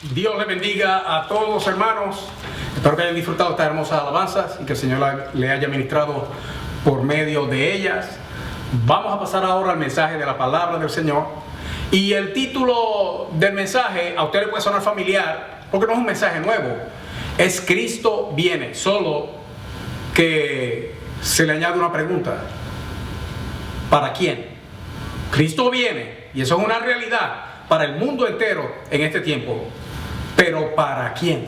Dios le bendiga a todos los hermanos. Espero que hayan disfrutado estas hermosas alabanzas y que el Señor le haya ministrado por medio de ellas. Vamos a pasar ahora al mensaje de la palabra del Señor. Y el título del mensaje a usted le puede sonar familiar porque no es un mensaje nuevo. Es Cristo viene, solo que se le añade una pregunta. ¿Para quién? Cristo viene, y eso es una realidad para el mundo entero en este tiempo. Pero ¿para quién?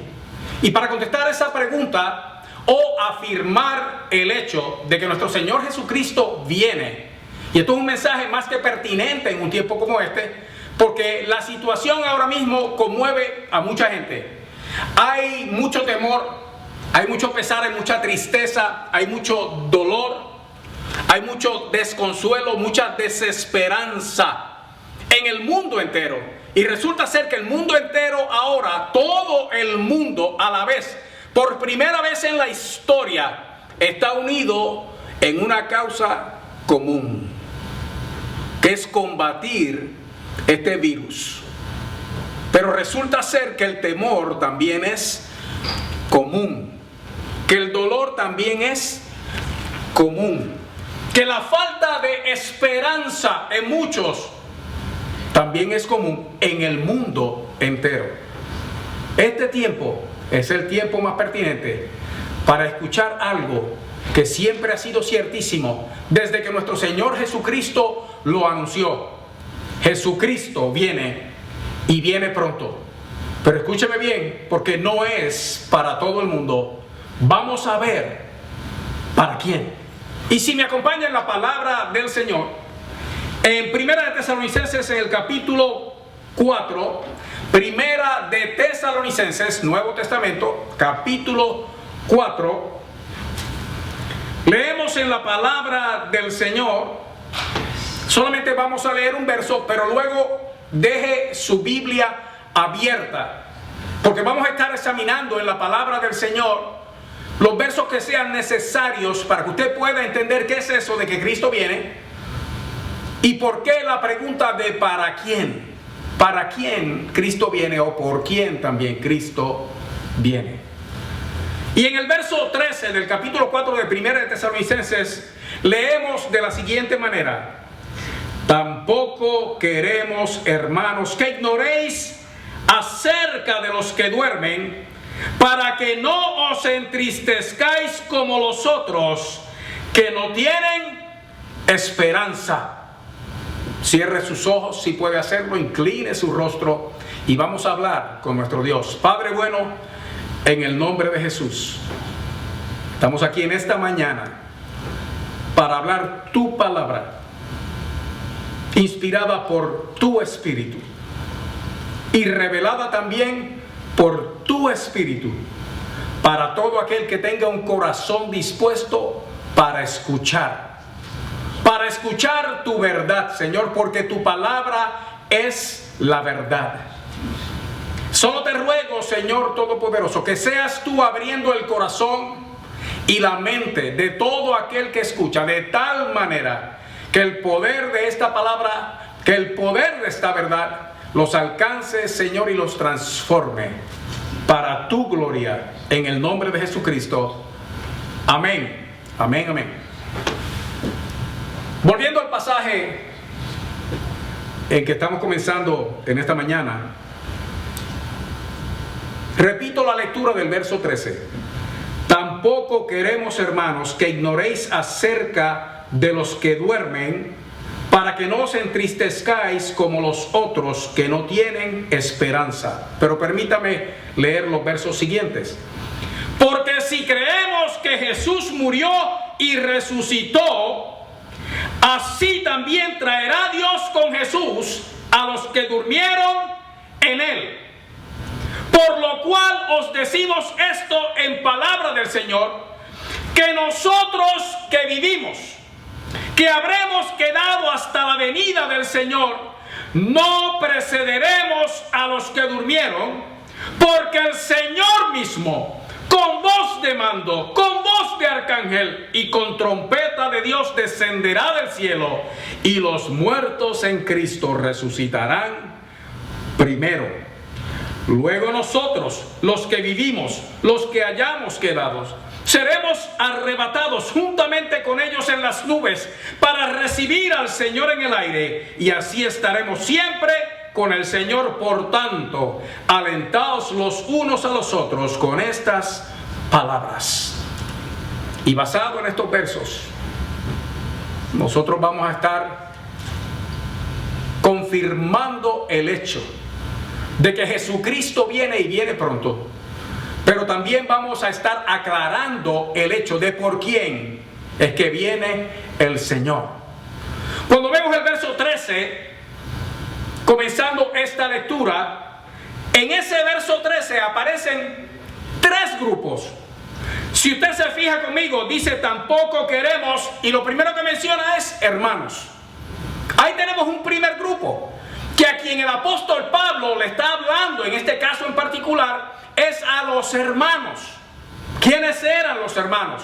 Y para contestar esa pregunta o afirmar el hecho de que nuestro Señor Jesucristo viene, y esto es un mensaje más que pertinente en un tiempo como este, porque la situación ahora mismo conmueve a mucha gente. Hay mucho temor, hay mucho pesar, hay mucha tristeza, hay mucho dolor, hay mucho desconsuelo, mucha desesperanza en el mundo entero. Y resulta ser que el mundo entero ahora, todo el mundo a la vez, por primera vez en la historia, está unido en una causa común, que es combatir este virus. Pero resulta ser que el temor también es común, que el dolor también es común, que la falta de esperanza en muchos también es común en el mundo entero. Este tiempo es el tiempo más pertinente para escuchar algo que siempre ha sido ciertísimo desde que nuestro Señor Jesucristo lo anunció. Jesucristo viene y viene pronto. Pero escúcheme bien, porque no es para todo el mundo. Vamos a ver para quién. Y si me acompaña en la palabra del Señor, en Primera de Tesalonicenses, en el capítulo 4, Primera de Tesalonicenses, Nuevo Testamento, capítulo 4, leemos en la palabra del Señor. Solamente vamos a leer un verso, pero luego deje su Biblia abierta, porque vamos a estar examinando en la palabra del Señor los versos que sean necesarios para que usted pueda entender qué es eso de que Cristo viene. ¿Y por qué la pregunta de para quién? ¿Para quién Cristo viene o por quién también Cristo viene? Y en el verso 13 del capítulo 4 de Primera de Tesalonicenses leemos de la siguiente manera: tampoco queremos, hermanos, que ignoréis acerca de los que duermen, para que no os entristezcáis como los otros que no tienen esperanza. Cierre sus ojos si puede hacerlo, incline su rostro y vamos a hablar con nuestro Dios. Padre bueno, en el nombre de Jesús, estamos aquí en esta mañana para hablar tu palabra, inspirada por tu Espíritu y revelada también por tu Espíritu, para todo aquel que tenga un corazón dispuesto para escuchar tu verdad, Señor, porque tu palabra es la verdad. Solo te ruego, Señor Todopoderoso, que seas tú abriendo el corazón y la mente de todo aquel que escucha, de tal manera que el poder de esta palabra, que el poder de esta verdad los alcance, Señor, y los transforme para tu gloria, en el nombre de Jesucristo. Amén, amén, amén. Volviendo al pasaje en que estamos comenzando en esta mañana, repito la lectura del verso 13. Tampoco queremos, hermanos, que ignoréis acerca de los que duermen, para que no os entristezcáis como los otros que no tienen esperanza. Pero permítame leer los versos siguientes. Porque si creemos que Jesús murió y resucitó, así también traerá Dios con Jesús a los que durmieron en él. Por lo cual os decimos esto en palabra del Señor, que nosotros que vivimos, que habremos quedado hasta la venida del Señor, no precederemos a los que durmieron, porque el Señor mismo, con voz de mando, con voz de arcángel y con trompeta de Dios descenderá del cielo, y los muertos en Cristo resucitarán primero. Luego nosotros, los que vivimos, los que hayamos quedado, seremos arrebatados juntamente con ellos en las nubes para recibir al Señor en el aire, y así estaremos siempre con el Señor. Por tanto, alentaos los unos a los otros con estas palabras. Y basado en estos versos, nosotros vamos a estar confirmando el hecho de que Jesucristo viene y viene pronto. Pero también vamos a estar aclarando el hecho de por quién es que viene el Señor. Cuando vemos el verso 13, comenzando esta lectura, en ese verso 13 aparecen tres grupos. Si usted se fija conmigo, dice tampoco queremos, y lo primero que menciona es hermanos. Ahí tenemos un primer grupo, que a quien el apóstol Pablo le está hablando, en este caso en particular, es a los hermanos. ¿Quiénes eran los hermanos?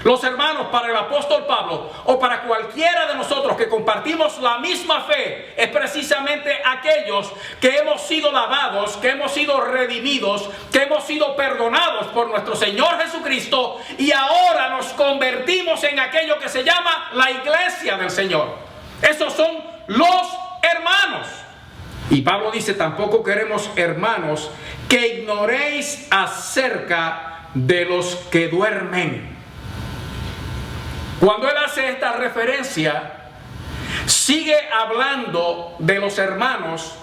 Los hermanos para el apóstol Pablo, o para cualquiera de nosotros que compartimos la misma fe, es precisamente aquellos que hemos sido lavados, que hemos sido redimidos, que hemos sido perdonados por nuestro Señor Jesucristo, y ahora nos convertimos en aquello que se llama la iglesia del Señor. Esos son los hermanos. Y Pablo dice, tampoco queremos, hermanos, que ignoréis acerca de los que duermen. Cuando él hace esta referencia, sigue hablando de los hermanos,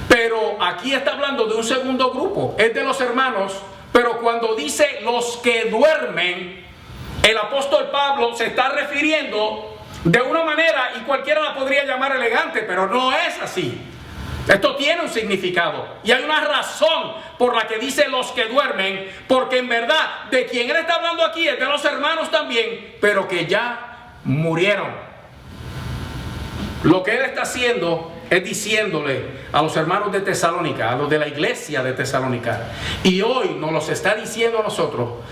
pero aquí está hablando de un segundo grupo. Es de los hermanos, pero cuando dice los que duermen, el apóstol Pablo se está refiriendo de una manera, y cualquiera la podría llamar elegante, pero no es así. Esto tiene un significado, y hay una razón por la que dice los que duermen, porque en verdad de quien él está hablando aquí es de los hermanos también, pero que ya murieron. Lo que él está haciendo es diciéndole a los hermanos de Tesalónica, a los de la iglesia de Tesalónica, y hoy nos los está diciendo a nosotros,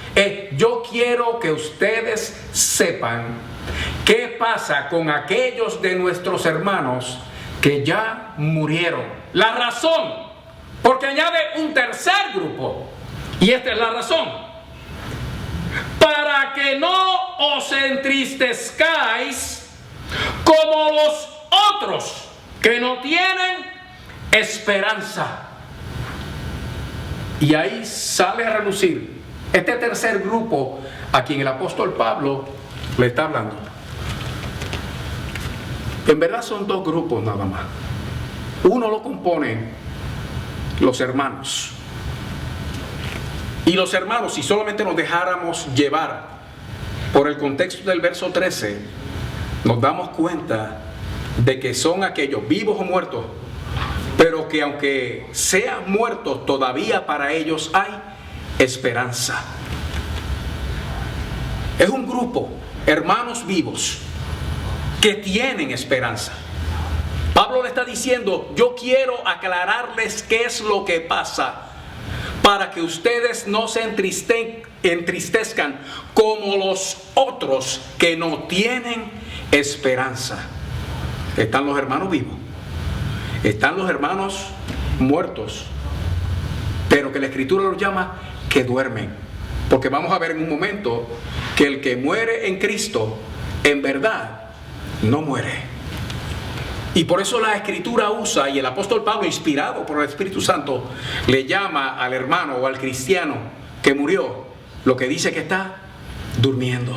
yo quiero que ustedes sepan qué pasa con aquellos de nuestros hermanos que ya murieron. La razón, porque añade un tercer grupo, y esta es la razón: para que no os entristezcáis como los otros que no tienen esperanza. Y ahí sale a relucir este tercer grupo a quien el apóstol Pablo le está hablando. En verdad son dos grupos nada más. Uno lo componen los hermanos. Y los hermanos, si solamente nos dejáramos llevar por el contexto del verso 13, nos damos cuenta de que son aquellos vivos o muertos, pero que aunque sean muertos, todavía para ellos hay esperanza. Es un grupo, hermanos vivos, que tienen esperanza. Pablo le está diciendo, yo quiero aclararles qué es lo que pasa, para que ustedes no se entristezcan como los otros que no tienen esperanza. Están los hermanos vivos, están los hermanos muertos, pero que la Escritura los llama que duermen, porque vamos a ver en un momento que el que muere en Cristo en verdad no muere. Y por eso la Escritura usa, y el apóstol Pablo, inspirado por el Espíritu Santo, le llama al hermano o al cristiano que murió, lo que dice que está durmiendo.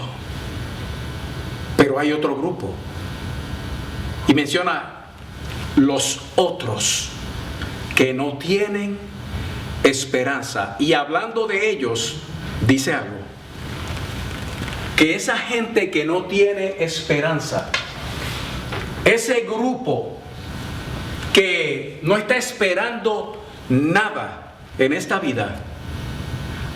Pero hay otro grupo, y menciona los otros que no tienen esperanza. Y hablando de ellos, dice algo, que esa gente que no tiene esperanza, ese grupo que no está esperando nada en esta vida,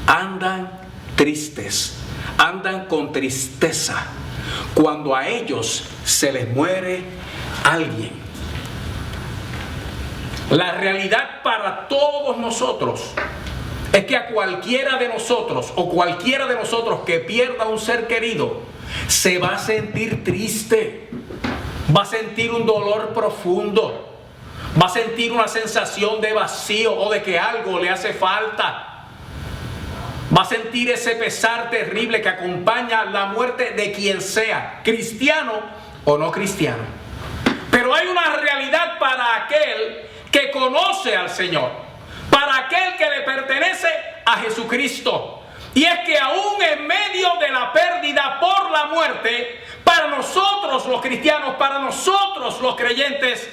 andan tristes, andan con tristeza cuando a ellos se les muere alguien. La realidad para todos nosotros es que a cualquiera de nosotros, o cualquiera de nosotros que pierda un ser querido, se va a sentir triste, va a sentir un dolor profundo, Va a sentir una sensación de vacío o de que algo le hace falta. Va a sentir ese pesar terrible que acompaña la muerte de quien sea, cristiano o no cristiano. Pero hay una realidad para aquel que conoce al Señor, para aquel que le pertenece a Jesucristo. Y es que aún en medio de la pérdida por la muerte, para nosotros los cristianos, para nosotros los creyentes,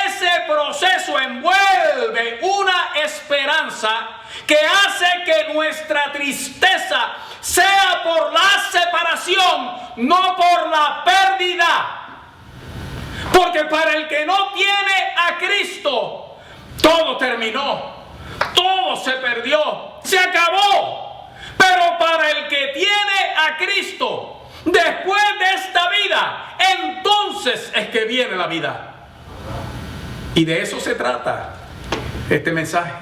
ese proceso envuelve una esperanza que hace que nuestra tristeza sea por la separación, no por la pérdida. Porque para el que no tiene a Cristo, todo terminó, todo se perdió, se acabó. Pero para el que tiene a Cristo, después de esta vida, entonces es que viene la vida. Y de eso se trata este mensaje.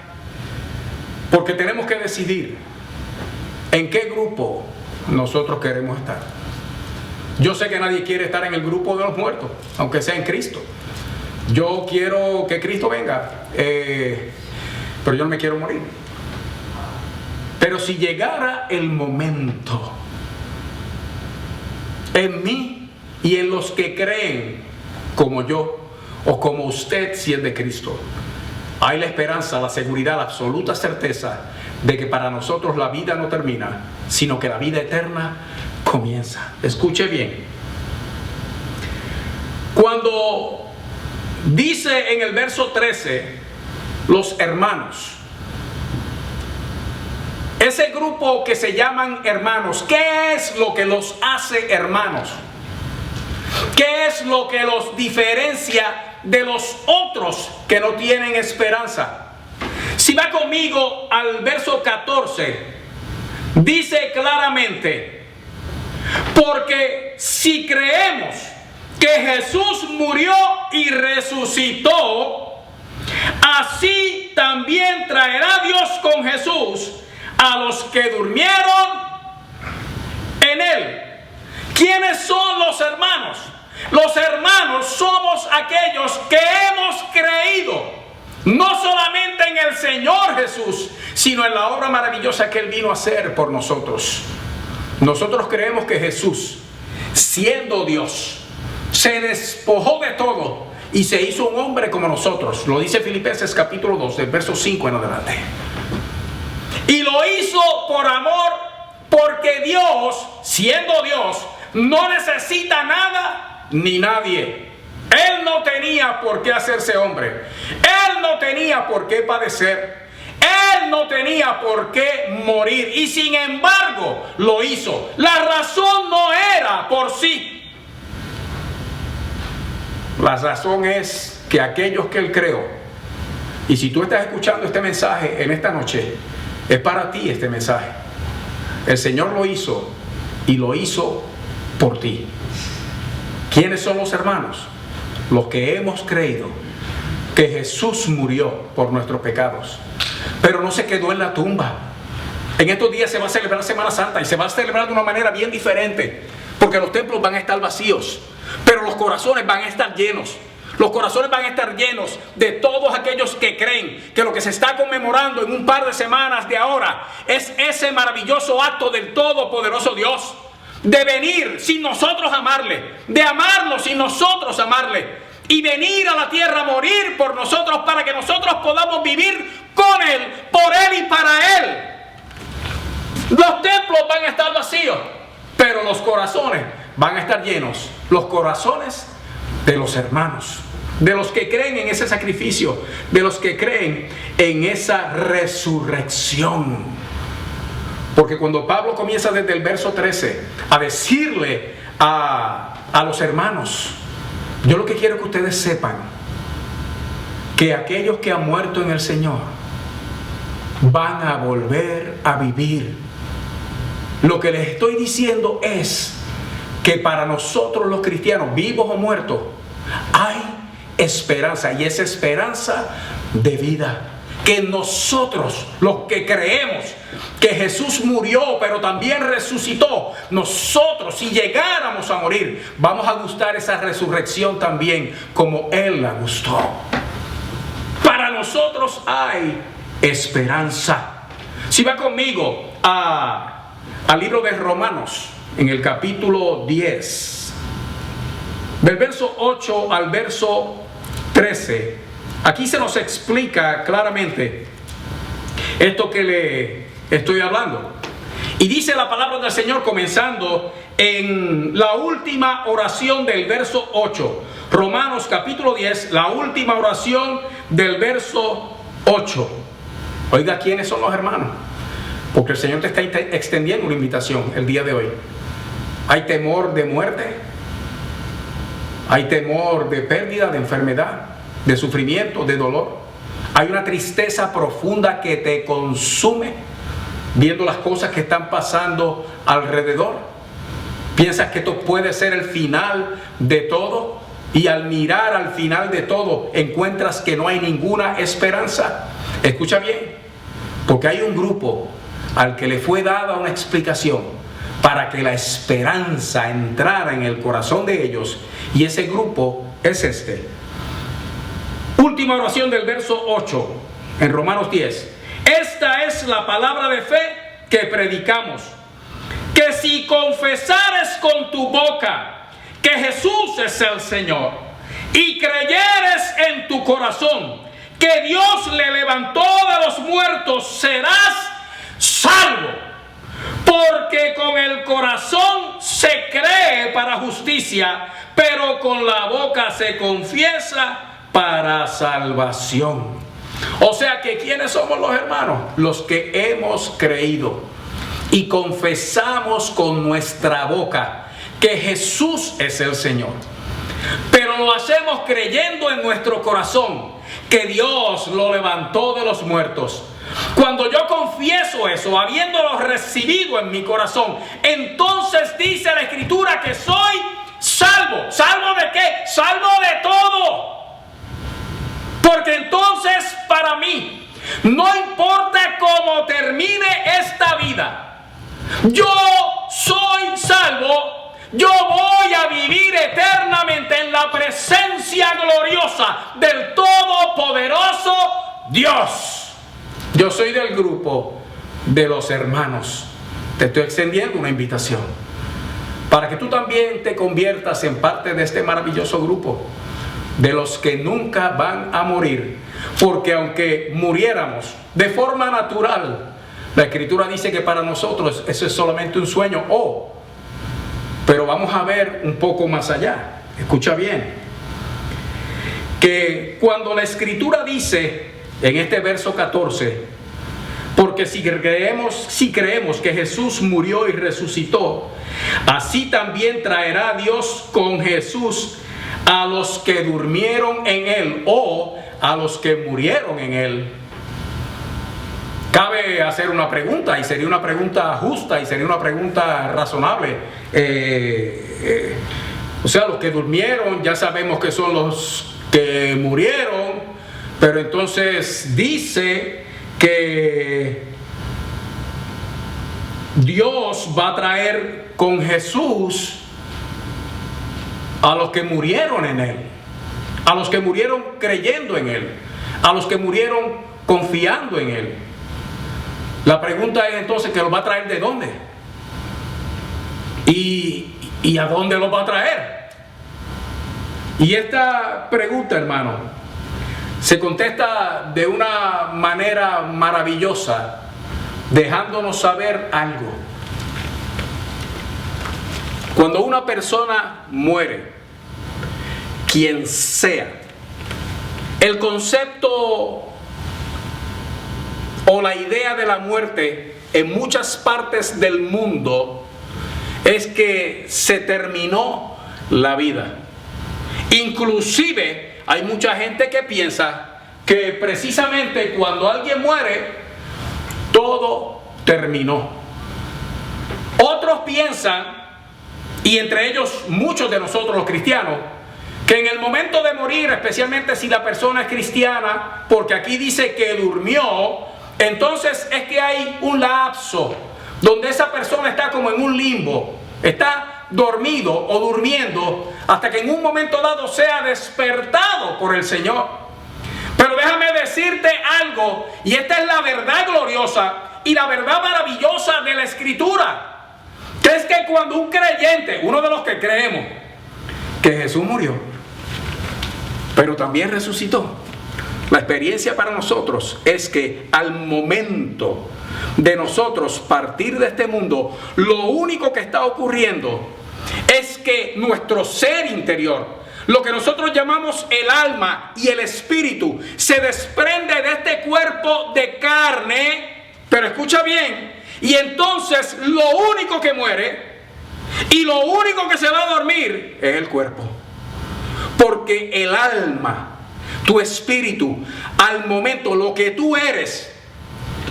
Porque tenemos que decidir en qué grupo nosotros queremos estar. Yo sé que nadie quiere estar en el grupo de los muertos, aunque sea en Cristo. Yo quiero que Cristo venga, pero yo no me quiero morir. Pero si llegara el momento en mí y en los que creen como yo o como usted si es de Cristo, hay la esperanza, la seguridad, la absoluta certeza de que para nosotros la vida no termina, sino que la vida eterna comienza. Escuche bien. Cuando dice en el verso 13, los hermanos, ese grupo que se llaman hermanos, ¿qué es lo que los hace hermanos? ¿Qué es lo que los diferencia de los otros que no tienen esperanza? Si va conmigo al verso 14, dice claramente: porque si creemos que Jesús murió y resucitó, así también traerá Dios con Jesús a los que durmieron en Él. ¿Quiénes son los hermanos? Los hermanos somos aquellos que hemos creído no solamente en el Señor Jesús, sino en la obra maravillosa que Él vino a hacer por nosotros. Nosotros creemos que Jesús, siendo Dios, se despojó de todo y se hizo un hombre como nosotros. Lo dice Filipenses capítulo 2, del verso 5 en adelante. Y lo hizo por amor, porque Dios, siendo Dios, no necesita nada ni nadie. Él no tenía por qué hacerse hombre. Él no tenía por qué padecer. Él no tenía por qué morir. Y sin embargo, lo hizo. La razón no era por sí. La razón es que aquellos que Él creó, y si tú estás escuchando este mensaje en esta noche, es para ti este mensaje. El Señor lo hizo y lo hizo por ti. ¿Quiénes son los hermanos? Los que hemos creído que Jesús murió por nuestros pecados, pero no se quedó en la tumba. En estos días se va a celebrar Semana Santa y se va a celebrar de una manera bien diferente, porque los templos van a estar vacíos, pero los corazones van a estar llenos. Los corazones van a estar llenos de todos aquellos que creen que lo que se está conmemorando en un par de semanas de ahora es ese maravilloso acto del Todopoderoso Dios, de venir sin nosotros amarle, de amarlo sin nosotros amarle, y venir a la tierra a morir por nosotros para que nosotros podamos vivir con Él, por Él y para Él. Los templos van a estar vacíos, pero los corazones van a estar llenos. Los corazones de los hermanos, de los que creen en ese sacrificio, de los que creen en esa resurrección. Porque cuando Pablo comienza desde el verso 13 a decirle a los hermanos, yo lo que quiero que ustedes sepan, que aquellos que han muerto en el Señor van a volver a vivir. Lo que les estoy diciendo es que para nosotros los cristianos, vivos o muertos, hay esperanza, y esa esperanza de vida. Que nosotros, los que creemos que Jesús murió pero también resucitó, nosotros, si llegáramos a morir, vamos a gustar esa resurrección también como Él la gustó. nosotros hay esperanza. Si va conmigo al libro de Romanos, en el capítulo 10, del verso 8 al verso 13, aquí se nos explica claramente esto que le estoy hablando. Y dice la palabra del Señor comenzando en la última oración del verso 8. Romanos capítulo 10, la última oración del verso 8. Oiga, ¿quiénes son los hermanos? Porque el Señor te está extendiendo una invitación el día de hoy. Hay temor de muerte. Hay temor de pérdida, de enfermedad, de sufrimiento, de dolor. Hay una tristeza profunda que te consume viendo las cosas que están pasando alrededor. Piensas que esto puede ser el final de todo, y al mirar al final de todo encuentras que no hay ninguna esperanza. Escucha bien, porque hay un grupo al que le fue dada una explicación para que la esperanza entrara en el corazón de ellos, y ese grupo es este. Última oración del verso 8 en Romanos 10. Esta es la palabra de fe que predicamos, que si confesares con tu boca que Jesús es el Señor y creyeres en tu corazón que Dios le levantó de los muertos, serás salvo. Porque con el corazón se cree para justicia, pero con la boca se confiesa para salvación. O sea que ¿quiénes somos los hermanos? Los que hemos creído y confesamos con nuestra boca que Jesús es el Señor. Pero lo hacemos creyendo en nuestro corazón que Dios lo levantó de los muertos. Cuando yo confieso eso, habiéndolo recibido en mi corazón, entonces dice la Escritura que soy salvo. ¿Salvo de qué? Salvo de todo. Porque entonces para mí, no importa cómo termine esta vida, yo soy salvo. Yo voy a vivir eternamente en la presencia gloriosa del Todopoderoso Dios. Yo soy del grupo de los hermanos. Te estoy extendiendo una invitación para que tú también te conviertas en parte de este maravilloso grupo de los que nunca van a morir. Porque aunque muriéramos de forma natural, la Escritura dice que para nosotros eso es solamente un sueño. Pero vamos a ver un poco más allá. Escucha bien, que cuando la Escritura dice en este verso 14, porque si creemos que Jesús murió y resucitó, así también traerá Dios con Jesús a los que durmieron en Él, o a los que murieron en Él. Cabe hacer una pregunta, y sería una pregunta justa, y sería una pregunta razonable. O sea, los que durmieron ya sabemos que son los que murieron, pero entonces dice que Dios va a traer con Jesús a los que murieron en Él, a los que murieron creyendo en Él, a los que murieron confiando en Él. La pregunta es entonces, ¿que los va a traer de dónde? ¿Y a dónde los va a traer? Y esta pregunta, hermano, se contesta de una manera maravillosa, dejándonos saber algo. Cuando una persona muere, quien sea, el concepto o la idea de la muerte en muchas partes del mundo es que se terminó la vida. Inclusive hay mucha gente que piensa que precisamente cuando alguien muere, todo terminó. Otros piensan, y entre ellos muchos de nosotros los cristianos, que en el momento de morir, especialmente si la persona es cristiana, porque aquí dice que durmió, entonces es que hay un lapso donde esa persona está como en un limbo, está dormido o durmiendo hasta que en un momento dado sea despertado por el Señor. Pero déjame decirte algo, y esta es la verdad gloriosa y la verdad maravillosa de la Escritura, que es que cuando un creyente, uno de los que creemos que Jesús murió, pero también resucitó, la experiencia para nosotros es que al momento de nosotros partir de este mundo, lo único que está ocurriendo es que nuestro ser interior, lo que nosotros llamamos el alma y el espíritu, se desprende de este cuerpo de carne, pero escucha bien, y entonces lo único que muere y lo único que se va a dormir es el cuerpo. Porque el alma, tu espíritu, al momento, lo que tú eres,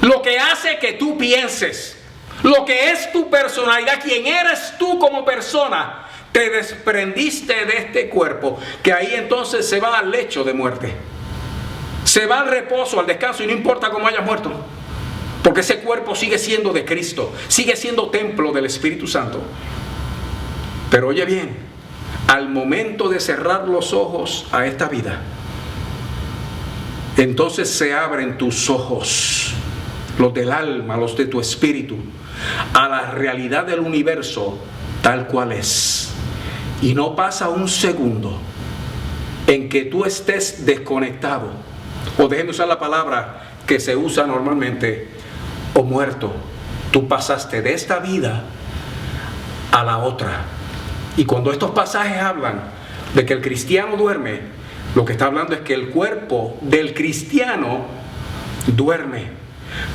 lo que hace que tú pienses, lo que es tu personalidad, quién eres tú como persona, te desprendiste de este cuerpo, que ahí entonces se va al lecho de muerte. Se va al reposo, al descanso, y no importa cómo hayas muerto, porque ese cuerpo sigue siendo de Cristo, sigue siendo templo del Espíritu Santo. Pero oye bien, al momento de cerrar los ojos a esta vida, entonces se abren tus ojos, los del alma, los de tu espíritu, a la realidad del universo tal cual es. Y no pasa un segundo en que tú estés desconectado, o déjenme usar la palabra que se usa normalmente, o muerto. Tú pasaste de esta vida a la otra. Y cuando estos pasajes hablan de que el cristiano duerme, lo que está hablando es que el cuerpo del cristiano duerme,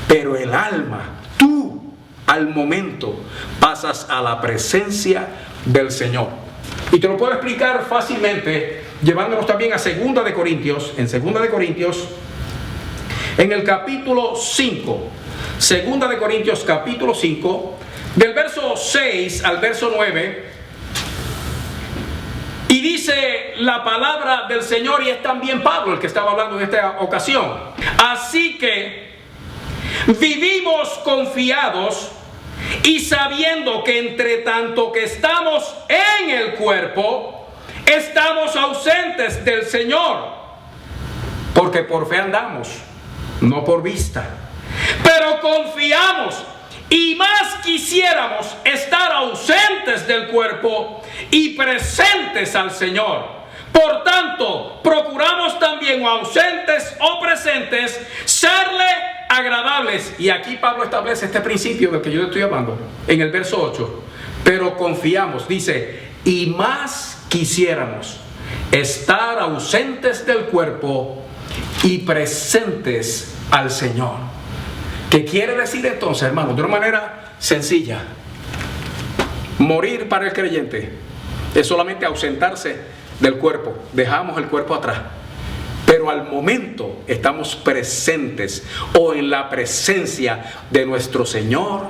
pero el alma, tú, al momento, pasas a la presencia del Señor. Y te lo puedo explicar fácilmente, llevándonos también a 2 de Corintios, en 2 de Corintios, en el capítulo 5, 2 de Corintios capítulo 5, del verso 6 al verso 9, y dice la palabra del Señor, y es también Pablo el que estaba hablando en esta ocasión. Así que vivimos confiados y sabiendo que entre tanto que estamos en el cuerpo, estamos ausentes del Señor, porque por fe andamos, no por vista. Pero confiamos y más quisiéramos estar ausentes del cuerpo y presentes al Señor. Por tanto, procuramos también, o ausentes o presentes, serle agradables. Y aquí Pablo establece este principio del que yo le estoy hablando en el verso 8. Pero confiamos, dice, y más quisiéramos estar ausentes del cuerpo y presentes al Señor. ¿Qué quiere decir entonces, hermanos? De una manera sencilla, morir para el creyente es solamente ausentarse del cuerpo. Dejamos el cuerpo atrás, pero al momento estamos presentes o en la presencia de nuestro Señor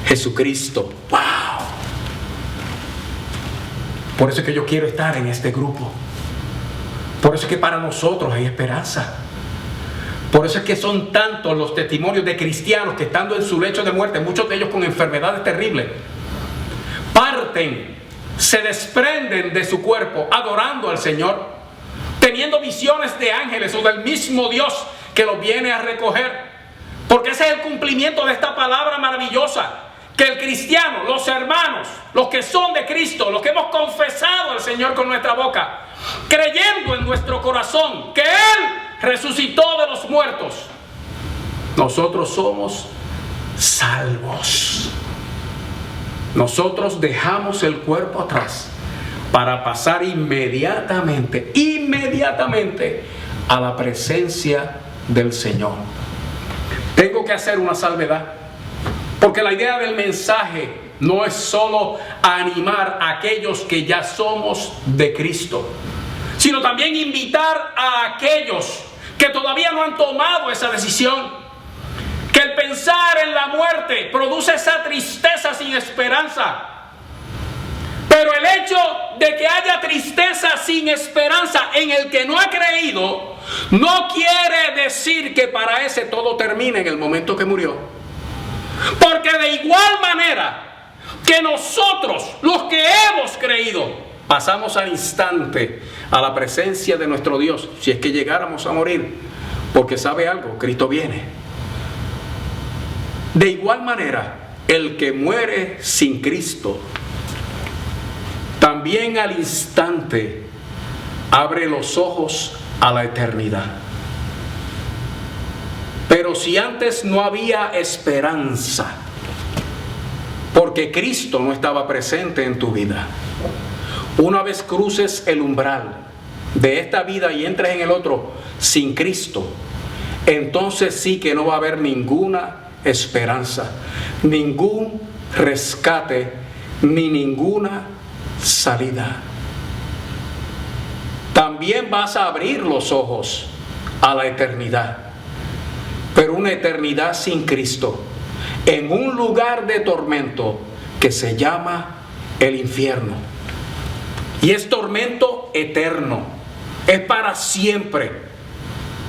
Jesucristo. ¡Wow! Por eso es que yo quiero estar en este grupo. Por eso es que para nosotros hay esperanza. Por eso es que son tantos los testimonios de cristianos que, estando en su lecho de muerte, muchos de ellos con enfermedades terribles, parten, se desprenden de su cuerpo adorando al Señor, teniendo visiones de ángeles o del mismo Dios que los viene a recoger. Porque ese es el cumplimiento de esta palabra maravillosa, que el cristiano, los hermanos, los que son de Cristo, los que hemos confesado al Señor con nuestra boca, creyendo en nuestro corazón que Él resucitó de los muertos, nosotros somos salvos. Nosotros dejamos el cuerpo atrás para pasar inmediatamente a la presencia del Señor. Tengo que hacer una salvedad, porque la idea del mensaje no es solo animar a aquellos que ya somos de Cristo, sino también invitar a aquellos que todavía no han tomado esa decisión. Que el pensar en la muerte produce esa tristeza sin esperanza. Pero el hecho de que haya tristeza sin esperanza en el que no ha creído, no quiere decir que para ese todo termine en el momento que murió. Porque de igual manera que nosotros, los que hemos creído, pasamos al instante a la presencia de nuestro Dios, si es que llegáramos a morir, porque sabe algo, Cristo viene. De igual manera, el que muere sin Cristo, también al instante abre los ojos a la eternidad. Pero si antes no había esperanza, porque Cristo no estaba presente en tu vida, una vez cruces el umbral de esta vida y entres en el otro sin Cristo, entonces sí que no va a haber ninguna esperanza, ningún rescate, ni ninguna salida. También vas a abrir los ojos a la eternidad, pero una eternidad sin Cristo, en un lugar de tormento que se llama el infierno. Y es tormento eterno, es para siempre,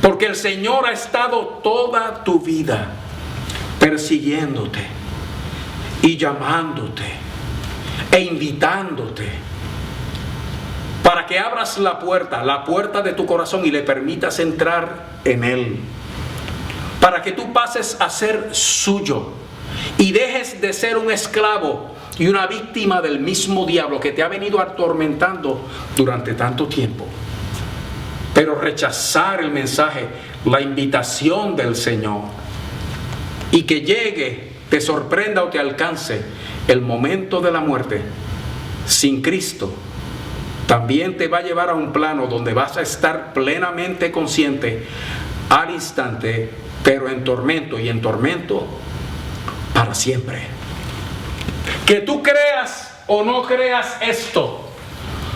porque el Señor ha estado toda tu vida persiguiéndote y llamándote e invitándote para que abras la puerta de tu corazón y le permitas entrar en Él, para que tú pases a ser suyo y dejes de ser un esclavo y una víctima del mismo diablo que te ha venido atormentando durante tanto tiempo. Pero rechazar el mensaje, la invitación del Señor, y que llegue, te sorprenda o te alcance el momento de la muerte sin Cristo, también te va a llevar a un plano donde vas a estar plenamente consciente al instante, pero en tormento, y en tormento para siempre. Que tú creas o no creas esto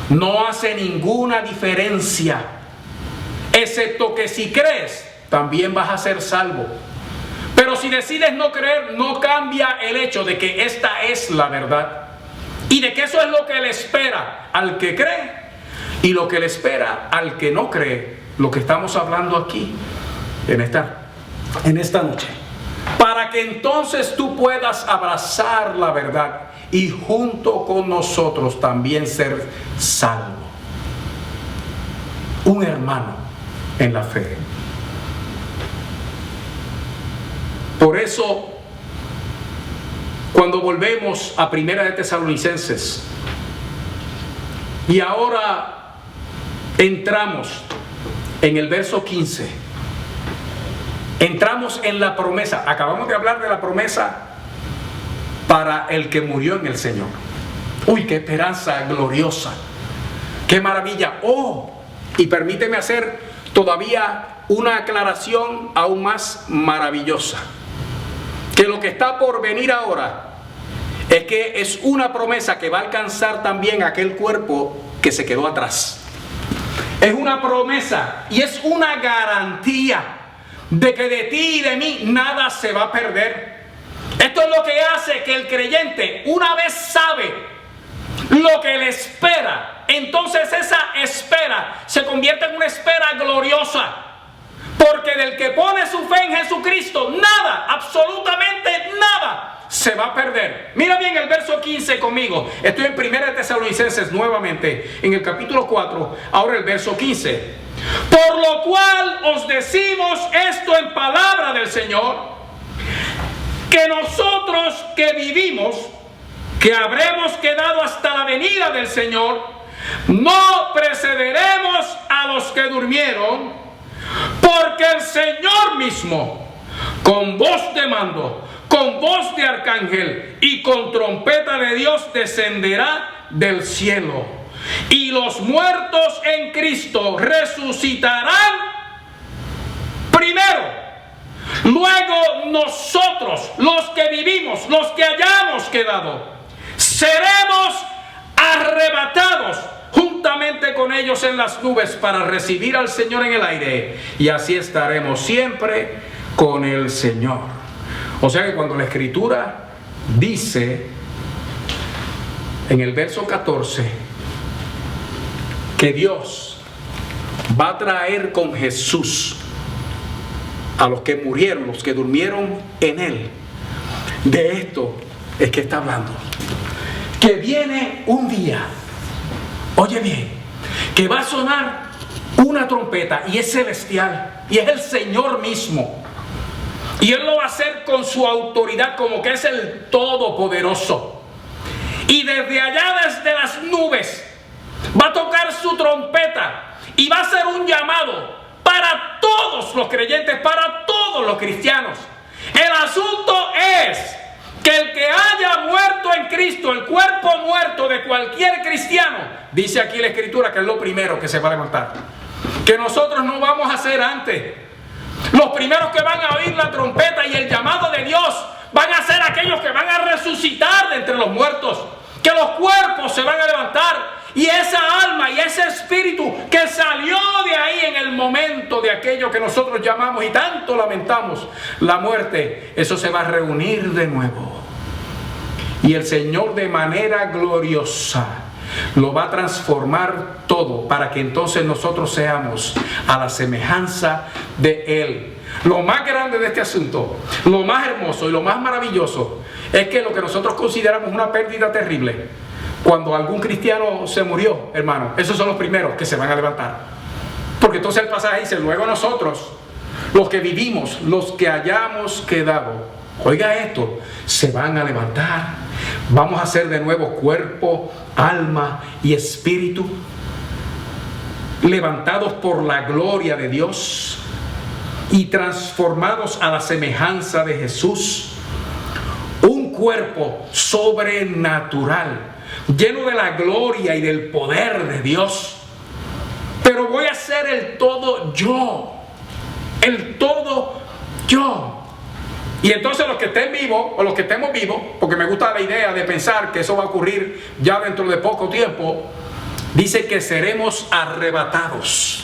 no hace ninguna diferencia, excepto que si crees también vas a ser salvo. Pero si decides no creer, no cambia el hecho de que esta es la verdad y de que eso es lo que le espera al que cree y lo que le espera al que no cree, lo que estamos hablando aquí en esta noche, para que entonces tú puedas abrazar la verdad y junto con nosotros también ser salvo, un hermano en la fe. Por eso, cuando volvemos a Primera de Tesalonicenses y ahora entramos en el verso 15, entramos en la promesa. Acabamos de hablar de la promesa para el que murió en el Señor. Uy, qué esperanza gloriosa, qué maravilla. Y permíteme hacer todavía una aclaración aún más maravillosa, que lo que está por venir ahora es que es una promesa que va a alcanzar también aquel cuerpo que se quedó atrás. Es una promesa y es una garantía de que de ti y de mí nada se va a perder. Esto es lo que hace que el creyente, una vez sabe lo que le espera, entonces esa espera se convierte en una espera gloriosa. Porque del que pone su fe en Jesucristo, nada, absolutamente nada, se va a perder. Mira bien el verso 15 conmigo. Estoy en Primera de Tesalonicenses nuevamente, en el capítulo 4, ahora el verso 15. Por lo cual os decimos esto en palabra del Señor, que nosotros que vivimos, que habremos quedado hasta la venida del Señor, no precederemos a los que durmieron, porque el Señor mismo, con voz de mando, con voz de arcángel y con trompeta de Dios, descenderá del cielo. Y los muertos en Cristo resucitarán primero. Luego nosotros, los que vivimos, los que hayamos quedado, seremos arrebatados juntamente con ellos en las nubes para recibir al Señor en el aire, y así estaremos siempre con el Señor. O sea que cuando la Escritura dice en el verso 14 que Dios va a traer con Jesús a los que murieron, los que durmieron en Él, de esto es que está hablando. Que viene un día, oye bien, que va a sonar una trompeta, y es celestial, y es el Señor mismo. Y Él lo va a hacer con su autoridad, como que es el Todopoderoso. Y desde allá, desde las nubes, va a tocar su trompeta y va a hacer un llamado para todos los creyentes, para todos los cristianos. El asunto es que el que haya muerto en Cristo, el cuerpo muerto de cualquier cristiano, dice aquí la Escritura que es lo primero que se va a levantar. Que nosotros no vamos a ser antes. Los primeros que van a oír la trompeta y el llamado de Dios van a ser aquellos que van a resucitar de entre los muertos. Que los cuerpos se van a levantar. Y esa alma y ese espíritu que salió de ahí en el momento de aquello que nosotros llamamos y tanto lamentamos, la muerte, eso se va a reunir de nuevo. Y el Señor de manera gloriosa lo va a transformar todo para que entonces nosotros seamos a la semejanza de Él. Lo más grande de este asunto, lo más hermoso y lo más maravilloso es que lo que nosotros consideramos una pérdida terrible, cuando algún cristiano se murió, hermano, esos son los primeros que se van a levantar. Porque entonces el pasaje dice, luego nosotros, los que vivimos, los que hayamos quedado, oiga esto, se van a levantar. Vamos a ser de nuevo cuerpo, alma y espíritu, levantados por la gloria de Dios y transformados a la semejanza de Jesús. Un cuerpo sobrenatural, lleno de la gloria y del poder de Dios. Pero voy a ser el todo yo. El todo yo. Y entonces los que estén vivos, o los que estemos vivos, porque me gusta la idea de pensar que eso va a ocurrir ya dentro de poco tiempo, dice que seremos arrebatados.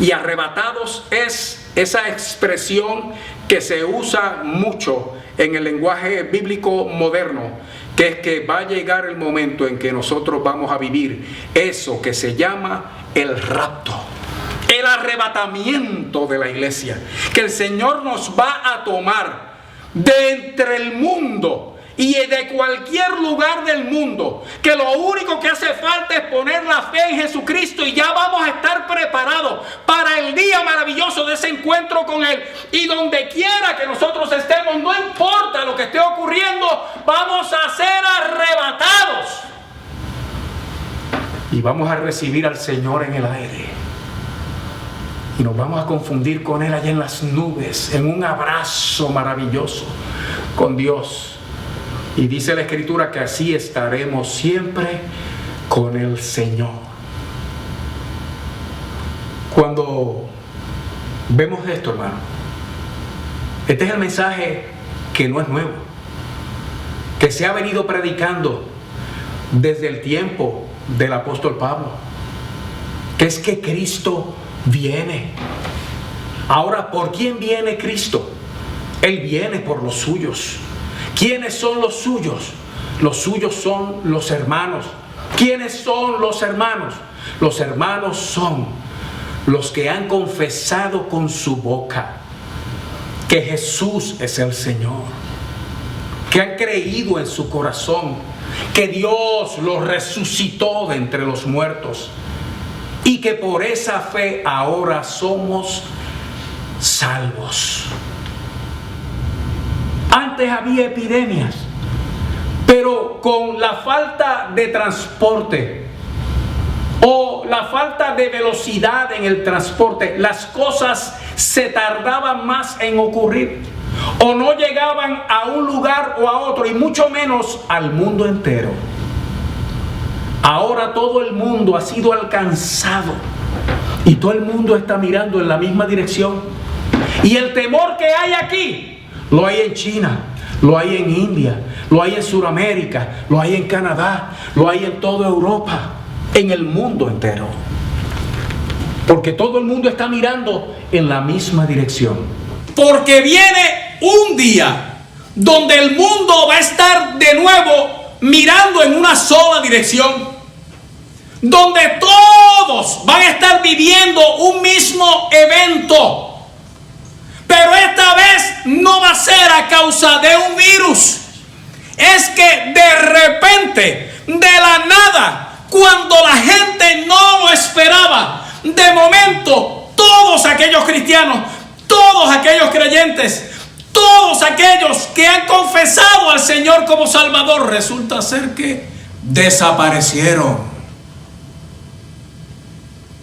Y arrebatados es esa expresión que se usa mucho en el lenguaje bíblico moderno, que es que va a llegar el momento en que nosotros vamos a vivir eso que se llama el rapto, el arrebatamiento de la iglesia, que el Señor nos va a tomar de entre el mundo y de cualquier lugar del mundo, que lo único que hace falta es poner la fe en Jesucristo y ya vamos a estar preparados para el día maravilloso de ese encuentro con Él. Y donde quiera que nosotros estemos, no importa lo que esté ocurriendo, vamos a ser arrebatados y vamos a recibir al Señor en el aire y nos vamos a confundir con Él allá en las nubes, en un abrazo maravilloso con Dios. Y dice la Escritura que así estaremos siempre con el Señor. Cuando vemos esto, hermano, este es el mensaje que no es nuevo, que se ha venido predicando desde el tiempo del apóstol Pablo, que es que Cristo viene. Ahora, ¿por quién viene Cristo? Él viene por los suyos. ¿Quiénes son los suyos? Los suyos son los hermanos. ¿Quiénes son los hermanos? Los hermanos son los que han confesado con su boca que Jesús es el Señor, que han creído en su corazón que Dios los resucitó de entre los muertos y que por esa fe ahora somos salvos. Antes había epidemias, pero con la falta de transporte o la falta de velocidad en el transporte, las cosas se tardaban más en ocurrir o no llegaban a un lugar o a otro, y mucho menos al mundo entero. Ahora todo el mundo ha sido alcanzado y todo el mundo está mirando en la misma dirección, y el temor que hay aquí lo hay en China, lo hay en India, lo hay en Sudamérica, lo hay en Canadá, lo hay en toda Europa, en el mundo entero. Porque todo el mundo está mirando en la misma dirección. Porque viene un día donde el mundo va a estar de nuevo mirando en una sola dirección, donde todos van a estar viviendo un mismo evento. Pero esta vez no va a ser a causa de un virus. Es que de repente, de la nada, cuando la gente no lo esperaba, de momento todos aquellos cristianos, todos aquellos creyentes, todos aquellos que han confesado al Señor como Salvador, resulta ser que desaparecieron.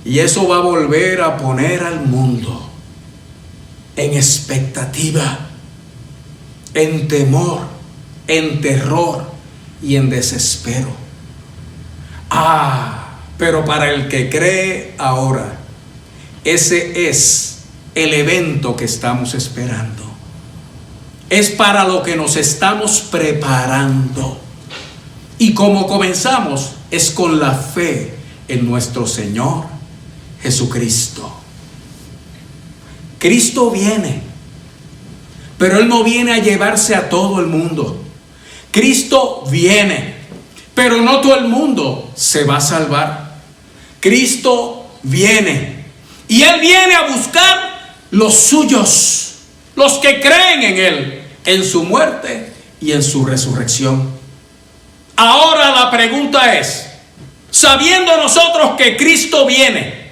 Y eso va a volver a poner al mundo en expectativa, en temor, en terror y en desespero. Pero para el que cree ahora, ese es el evento que estamos esperando. Es para lo que nos estamos preparando. Y como comenzamos, es con la fe en nuestro Señor Jesucristo. Cristo viene, pero Él no viene a llevarse a todo el mundo. Cristo viene, pero no todo el mundo se va a salvar. Cristo viene, y Él viene a buscar los suyos, los que creen en Él, en su muerte y en su resurrección. Ahora la pregunta es, sabiendo nosotros que Cristo viene,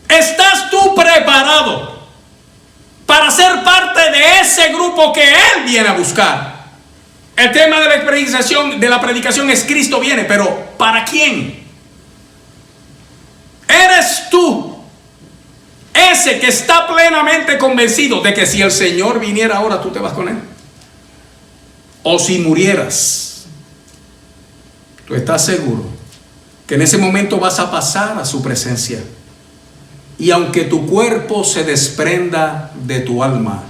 ¿estás tú preparado para ser parte de ese grupo que Él viene a buscar? El tema de la predicación es Cristo viene, pero ¿para quién? ¿Eres tú ese que está plenamente convencido de que si el Señor viniera ahora, tú te vas con Él? O si murieras, tú estás seguro que en ese momento vas a pasar a su presencia. Y aunque tu cuerpo se desprenda de tu alma,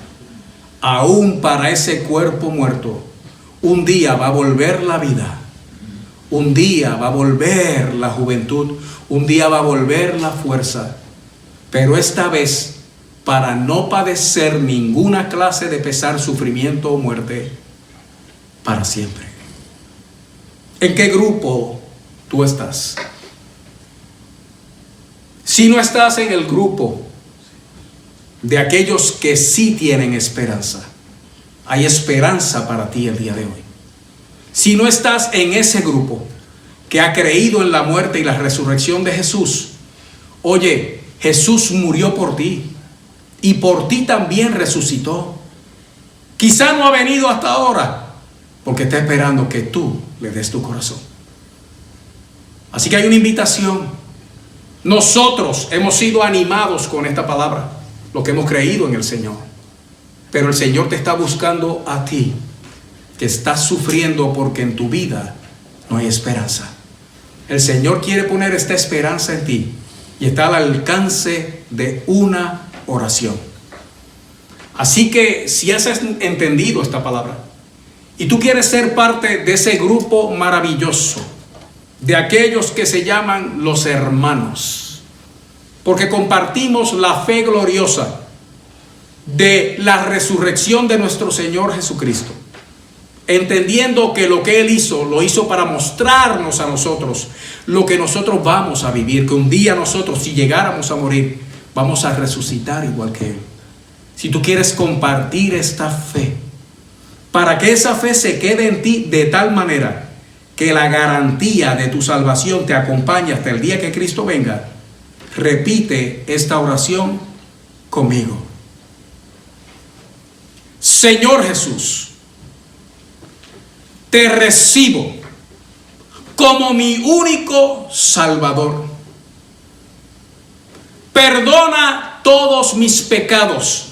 aún para ese cuerpo muerto, un día va a volver la vida, un día va a volver la juventud, un día va a volver la fuerza, pero esta vez para no padecer ninguna clase de pesar, sufrimiento o muerte para siempre. ¿En qué grupo tú estás? Si no estás en el grupo de aquellos que sí tienen esperanza, hay esperanza para ti el día de hoy. Si no estás en ese grupo que ha creído en la muerte y la resurrección de Jesús, oye, Jesús murió por ti y por ti también resucitó. Quizá no ha venido hasta ahora porque está esperando que tú le des tu corazón. Así que hay una invitación. Nosotros hemos sido animados con esta palabra, lo que hemos creído en el Señor. Pero el Señor te está buscando a ti, que estás sufriendo porque en tu vida no hay esperanza. El Señor quiere poner esta esperanza en ti y está al alcance de una oración. Así que si has entendido esta palabra y tú quieres ser parte de ese grupo maravilloso, de aquellos que se llaman los hermanos, porque compartimos la fe gloriosa de la resurrección de nuestro Señor Jesucristo, entendiendo que lo que Él hizo, lo hizo para mostrarnos a nosotros lo que nosotros vamos a vivir, que un día nosotros, si llegáramos a morir, vamos a resucitar igual que Él. Si tú quieres compartir esta fe, para que esa fe se quede en ti de tal manera que la garantía de tu salvación te acompañe hasta el día que Cristo venga, repite esta oración conmigo. Señor Jesús, te recibo como mi único Salvador. Perdona todos mis pecados.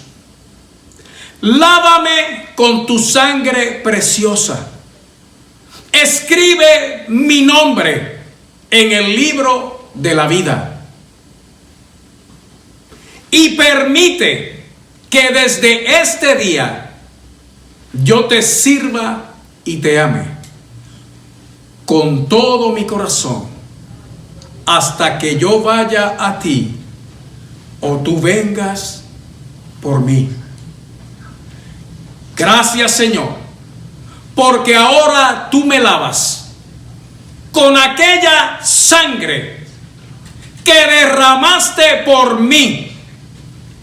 Lávame con tu sangre preciosa. Escribe mi nombre en el libro de la vida. Y permite que desde este día yo te sirva y te ame con todo mi corazón hasta que yo vaya a ti o tú vengas por mí. Gracias, Señor, porque ahora tú me lavas con aquella sangre que derramaste por mí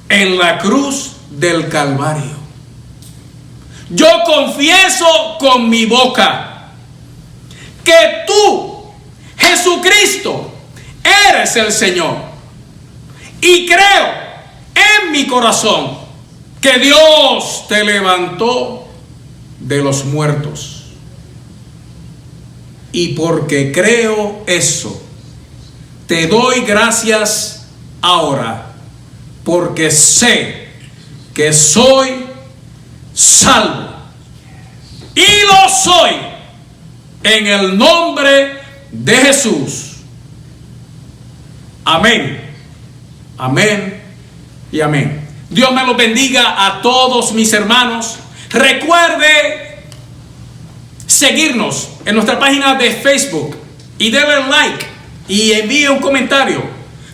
en la cruz del Calvario. Yo confieso con mi boca que tú, Jesucristo, eres el Señor. Y creo en mi corazón que Dios te levantó de los muertos. Y porque creo eso, te doy gracias ahora, porque sé que soy salvo. Y lo soy en el nombre de Jesús. Amén. Amén y amén. Dios me los bendiga a todos mis hermanos. Recuerde seguirnos en nuestra página de Facebook y denle like y envíe un comentario.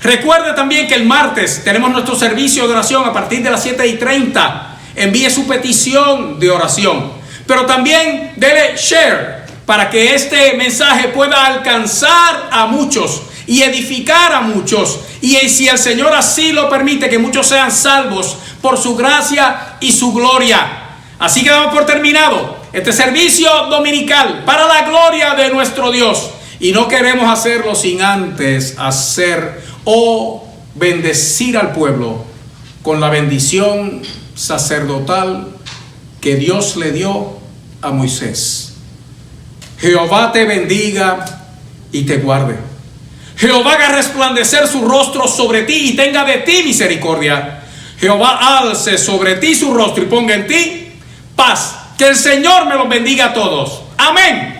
Recuerde también que el martes tenemos nuestro servicio de oración a partir de las 7:30. Envíe su petición de oración. Pero también dele share para que este mensaje pueda alcanzar a muchos y edificar a muchos. Y si el Señor así lo permite, que muchos sean salvos por su gracia y su gloria. Así que damos por terminado este servicio dominical para la gloria de nuestro Dios. Y no queremos hacerlo sin antes hacer o bendecir al pueblo con la bendición sacerdotal que Dios le dio a Moisés. Jehová te bendiga y te guarde. Jehová haga resplandecer su rostro sobre ti y tenga de ti misericordia. Jehová alce sobre ti su rostro y ponga en ti paz. Que el Señor me los bendiga a todos. Amén.